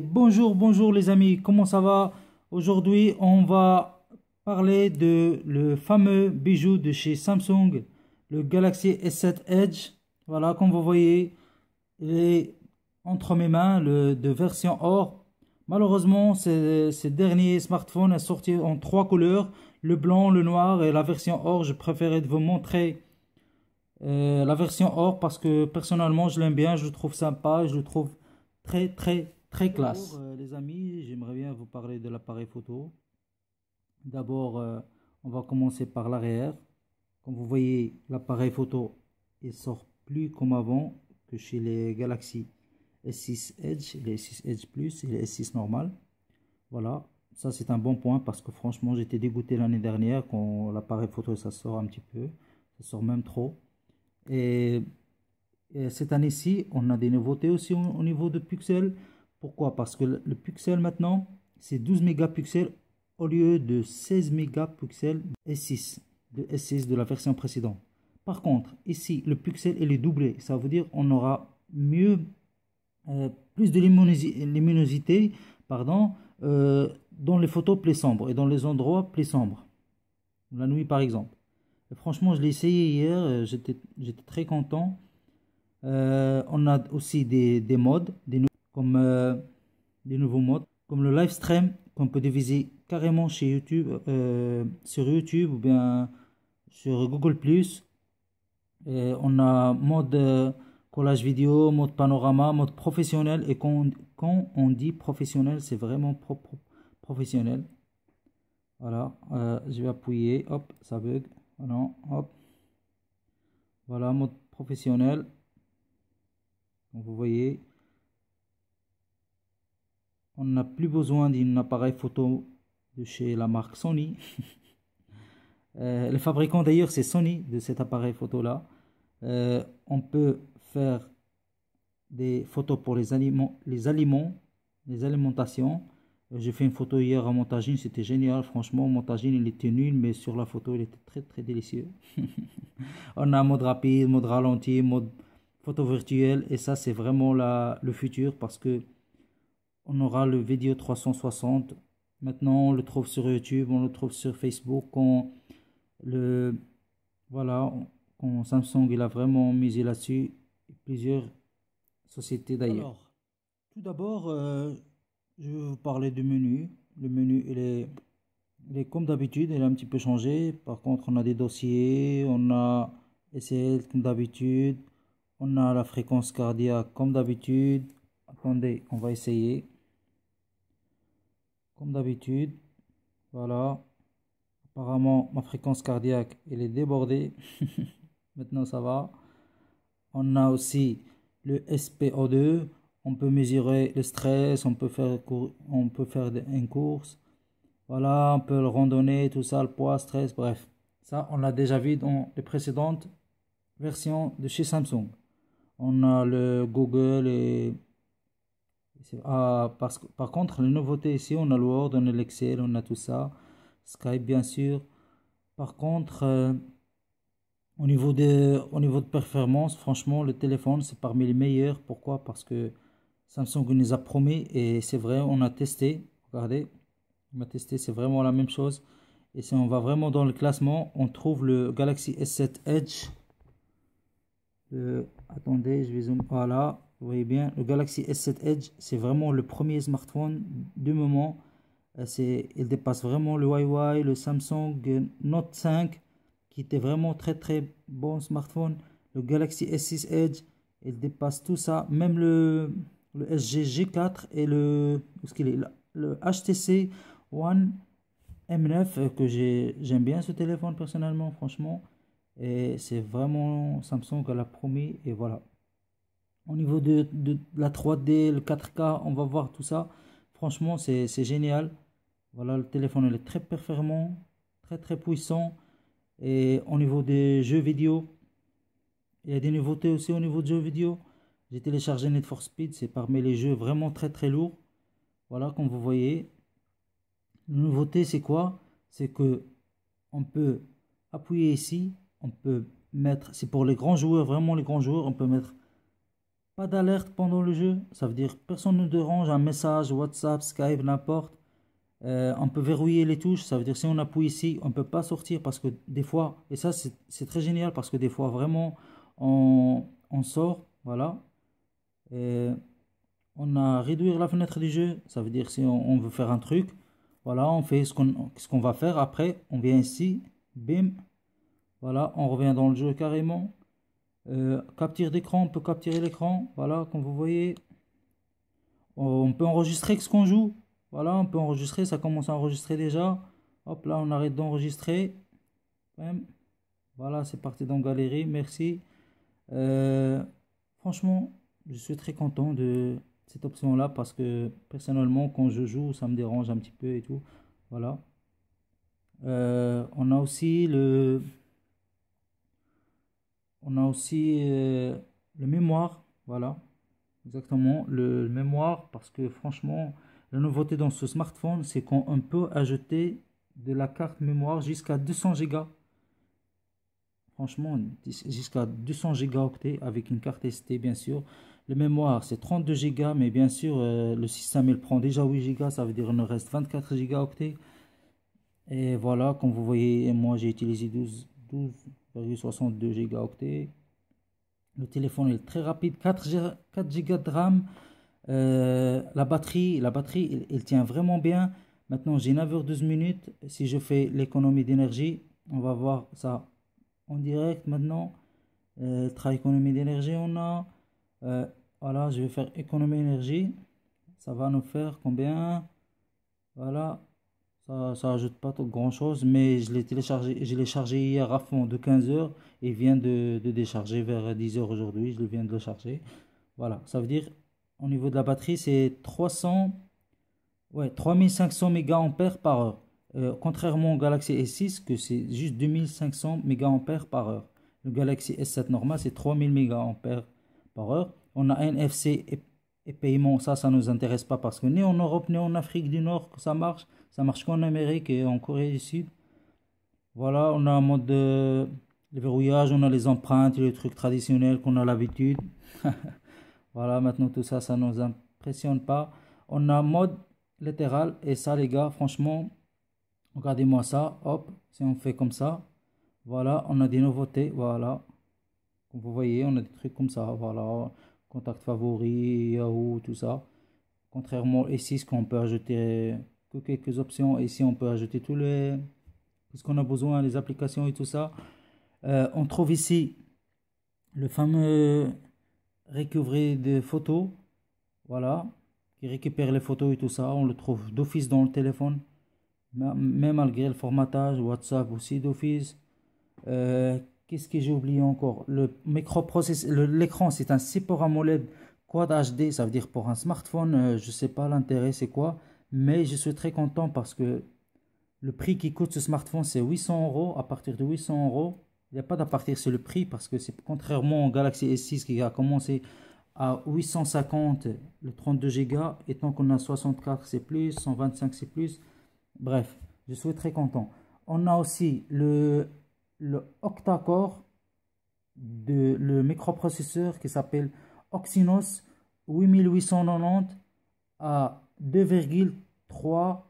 Bonjour les amis, comment ça va? Aujourd'hui, on va parler de le fameux bijou de chez Samsung, le Galaxy S7 Edge. Voilà, comme vous voyez, il est entre mes mains, de version or. Malheureusement, ces derniers smartphones sont sortis en trois couleurs, le blanc, le noir et la version or. Je préférais de vous montrer la version or parce que personnellement, je l'aime bien, je le trouve sympa, je le trouve très classe. Bonjour les amis, j'aimerais bien vous parler de l'appareil photo. D'abord, on va commencer par l'arrière. Comme vous voyez, l'appareil photo, il sort plus comme avant que chez les Galaxy S6 Edge, les S6 Edge Plus et les S6 normal. Voilà, ça c'est un bon point parce que franchement, j'étais dégoûté l'année dernière quand l'appareil photo, ça sort un petit peu, ça sort même trop. Et cette année-ci, on a des nouveautés aussi au niveau de pixels. Pourquoi? Parce que le pixel maintenant, c'est 12 mégapixels au lieu de 16 mégapixels S6, de S6 de la version précédente. Par contre, ici, le pixel il est doublé. Ça veut dire on aura plus de luminosité dans les photos plus sombres et dans les endroits plus sombres. La nuit par exemple. Et franchement, je l'ai essayé hier, j'étais très content. On a aussi des modes, des nouveaux modes, comme le live stream qu'on peut diviser carrément chez YouTube, sur YouTube ou bien sur Google+. On a mode collage vidéo, mode panorama, mode professionnel. Et quand on dit professionnel, c'est vraiment professionnel. Voilà, je vais appuyer, hop, ça bug. Non, hop. Voilà, mode professionnel. Donc vous voyez, on n'a plus besoin d'un appareil photo de chez la marque Sony. Le fabricant d'ailleurs c'est Sony de cet appareil photo là. On peut faire des photos pour les alimentations. J'ai fait une photo hier en Montagine, c'était génial. Franchement, Montagine il était nul, mais sur la photo il était très délicieux. On a mode rapide, mode ralenti, mode photo virtuelle, et ça c'est vraiment le futur parce que on aura le vidéo 360. Maintenant on le trouve sur YouTube, on le trouve sur Facebook. Voilà, quand Samsung il a vraiment misé là-dessus, plusieurs sociétés d'ailleurs. Alors, tout d'abord, je vais vous parler du menu. Le menu il est comme d'habitude, il a un petit peu changé. Par contre, on a des dossiers, on a SL comme d'habitude, on a la fréquence cardiaque comme d'habitude. Attendez, on va essayer. Comme d'habitude, voilà. Apparemment, ma fréquence cardiaque, elle est débordée. Maintenant, ça va. On a aussi le SPO2. On peut mesurer le stress, on peut faire une course. Voilà, on peut le randonner, tout ça, le poids, stress, bref. Ça, on l'a déjà vu dans les précédentes versions de chez Samsung. On a le Google et... par contre, les nouveautés ici, on a le Word, on a l'Excel, on a tout ça. Skype, bien sûr. Par contre, au niveau de performance, franchement, le téléphone, c'est parmi les meilleurs. Pourquoi? Parce que Samsung nous a promis, et c'est vrai, on a testé. Regardez, on a testé, c'est vraiment la même chose. Et si on va vraiment dans le classement, on trouve le Galaxy S7 Edge. Attendez, je vais zoomer. Voilà, vous voyez bien, le Galaxy S7 Edge, c'est vraiment le premier smartphone du moment. Il dépasse vraiment le Huawei, le Samsung Note 5, qui était vraiment très bon smartphone. Le Galaxy S6 Edge, il dépasse tout ça. Même le LG G4 et le HTC One M9, que j'aime bien ce téléphone personnellement, franchement. Et c'est vraiment Samsung à la promis. Et voilà. Au niveau de la 3D, le 4K, on va voir tout ça. Franchement, c'est génial. Voilà, le téléphone il est très performant, très puissant. Et au niveau des jeux vidéo, il y a des nouveautés aussi au niveau de jeux vidéo. J'ai téléchargé Need for Speed, c'est parmi les jeux vraiment très lourds. Voilà, comme vous voyez. La nouveauté, c'est quoi? C'est que on peut appuyer ici, on peut mettre, c'est pour les grands joueurs, vraiment les grands joueurs, on peut mettre Pas d'alerte pendant le jeu, ça veut dire personne ne dérange, un message, WhatsApp, Skype, n'importe. On peut verrouiller les touches, ça veut dire si on appuie ici, on ne peut pas sortir parce que des fois, et ça c'est très génial parce que des fois vraiment on sort, voilà. Et on a réduire la fenêtre du jeu, ça veut dire si on veut faire un truc, voilà, on fait ce qu'on va faire, après on vient ici, bim, voilà, on revient dans le jeu carrément. Capture d'écran, on peut capturer l'écran, voilà, comme vous voyez. On peut enregistrer ce qu'on joue. Voilà, on peut enregistrer, ça commence à enregistrer déjà. Hop là, on arrête d'enregistrer. Voilà, c'est parti dans Galerie, merci. Franchement, je suis très content de cette option-là parce que personnellement, quand je joue, ça me dérange un petit peu et tout. Voilà. On a aussi le mémoire. Voilà. Exactement, le mémoire, parce que franchement, la nouveauté dans ce smartphone, c'est qu'on peut ajouter de la carte mémoire jusqu'à 200 Go. Franchement, jusqu'à 200 gigaoctets avec une carte ST, bien sûr. Le mémoire, c'est 32 Go, mais bien sûr, le système, il prend déjà 8 Go, ça veut dire qu'il nous reste 24 gigaoctets. Et voilà, comme vous voyez, moi, j'ai utilisé 12,62 gigaoctets. Le téléphone est très rapide, 4 Go de RAM. La batterie, il tient vraiment bien. Maintenant, j'ai 9h12 minutes. Si je fais l'économie d'énergie, on va voir ça en direct maintenant. Économie d'énergie, on a. Voilà, je vais faire économie d'énergie. Ça va nous faire combien? Voilà. Ça ajoute pas grand chose, mais je l'ai chargé hier à fond de 15h et vient de décharger vers 10h aujourd'hui. Je viens de le charger. Voilà, ça veut dire au niveau de la batterie, c'est 3500 mAh par heure. Contrairement au Galaxy S6, que c'est juste 2500 mAh par heure. Le Galaxy S7 normal, c'est 3000 mAh par heure. On a NFC et paiement, ça nous intéresse pas parce que ni en Europe ni en Afrique du Nord que ça marche. Ça marche qu'en Amérique et en Corée du Sud. Voilà, on a un mode de verrouillage, on a les empreintes, les trucs traditionnels qu'on a l'habitude. Voilà, maintenant tout ça, ça nous impressionne pas. On a mode latéral et ça, les gars, franchement, regardez-moi ça. Hop, si on fait comme ça, voilà, on a des nouveautés. Voilà, comme vous voyez, on a des trucs comme ça. Voilà, contact favori, Yahoo, tout ça. Contrairement au S6 qu'on peut ajouter que quelques options. Ici, on peut ajouter tout ce qu'on a besoin, les applications et tout ça. On trouve ici le fameux recovery de photos. Voilà, qui récupère les photos et tout ça. On le trouve d'office dans le téléphone. Même malgré le formatage, WhatsApp aussi d'office. Qu'est-ce que j'ai oublié encore? Le microprocesseur, l'écran, c'est un support AMOLED Quad HD, ça veut dire pour un smartphone, je sais pas l'intérêt c'est quoi, mais je suis très content parce que le prix qui coûte ce smartphone c'est 800 €. À partir de 800 €, il n'y a pas d'à partir sur le prix parce que c'est contrairement au Galaxy S6 qui a commencé à 850 le 32 Go, et tant qu'on a 64 c'est plus, 125 c'est plus. Bref, je suis très content. On a aussi le octa-core de le microprocesseur qui s'appelle Exynos 8890 à 2,3,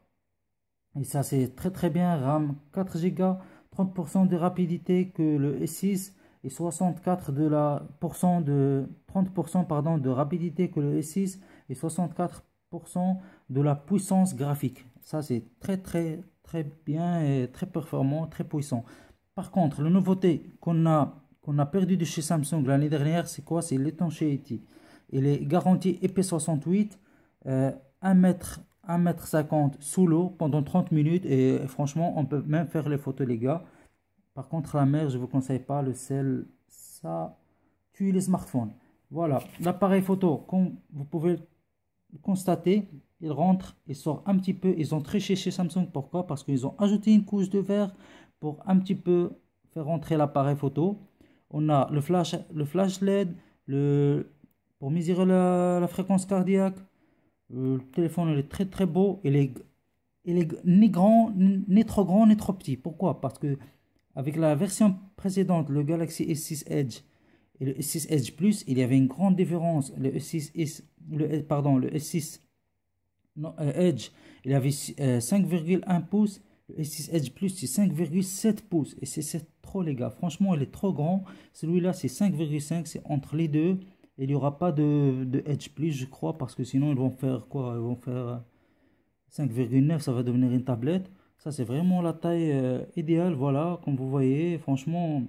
et ça c'est très bien. RAM 4 Go, 30% de rapidité que le S6 et 30% pardon, de rapidité que le S6 et 64% de la puissance graphique. Ça c'est très bien et très performant, très puissant. Par contre, la nouveauté qu'on a perdu de chez Samsung l'année dernière, c'est quoi? C'est l'étanchéité. Il est garanti IP68, 1,50 m sous l'eau pendant 30 minutes, et franchement, on peut même faire les photos, les gars. Par contre, la mer, je ne vous conseille pas. Le sel, ça tue les smartphones. Voilà, l'appareil photo, comme vous pouvez le constater, il rentre et sort un petit peu. Ils ont triché chez Samsung. Pourquoi? Parce qu'ils ont ajouté une couche de verre pour un petit peu faire rentrer l'appareil photo. On a le flash LED, pour mesurer la fréquence cardiaque. Le téléphone il est très beau. Il est ni grand, ni trop grand, ni trop petit. Pourquoi? Parce que avec la version précédente, le Galaxy S6 Edge, et le S6 Edge Plus, il y avait une grande différence. Le S6 non, Edge, il avait 5,1 pouces. Le S6 Edge Plus, c'est 5,7 pouces. Et c'est trop, les gars. Franchement, il est trop grand. Celui-là, c'est 5,5. C'est entre les deux. Il n'y aura pas de Edge Plus, je crois, parce que sinon, ils vont faire quoi? Ils vont faire 5,9. Ça va devenir une tablette. Ça, c'est vraiment la taille idéale. Voilà, comme vous voyez. Franchement,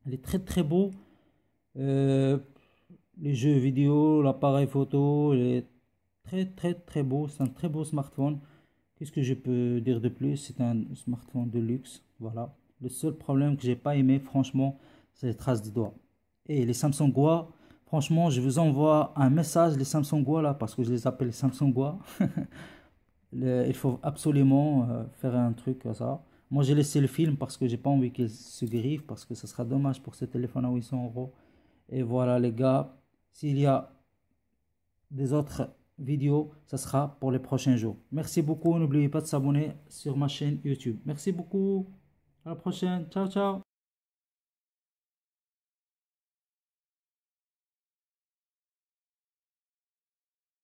il est très, très beau. Euh, les jeux vidéo, l'appareil photo, il est très, très, très beau. C'est un très beau smartphone. Qu'est-ce que je peux dire de plus? C'est un smartphone de luxe. Voilà. Le seul problème que j'ai pas aimé, franchement, c'est les traces de doigts. Et les Samsung Gua, franchement, je vous envoie un message, les Samsung Gua là, parce que je les appelle les Samsung Gua. Il faut absolument faire un truc à ça. Moi, j'ai laissé le film parce que j'ai pas envie qu'il se griffe, parce que ça sera dommage pour ce téléphone à 800 €. Et voilà, les gars, s'il y a des autres vidéos, ça sera pour les prochains jours. Merci beaucoup. N'oubliez pas de s'abonner sur ma chaîne YouTube. Merci beaucoup. À la prochaine. Ciao, ciao.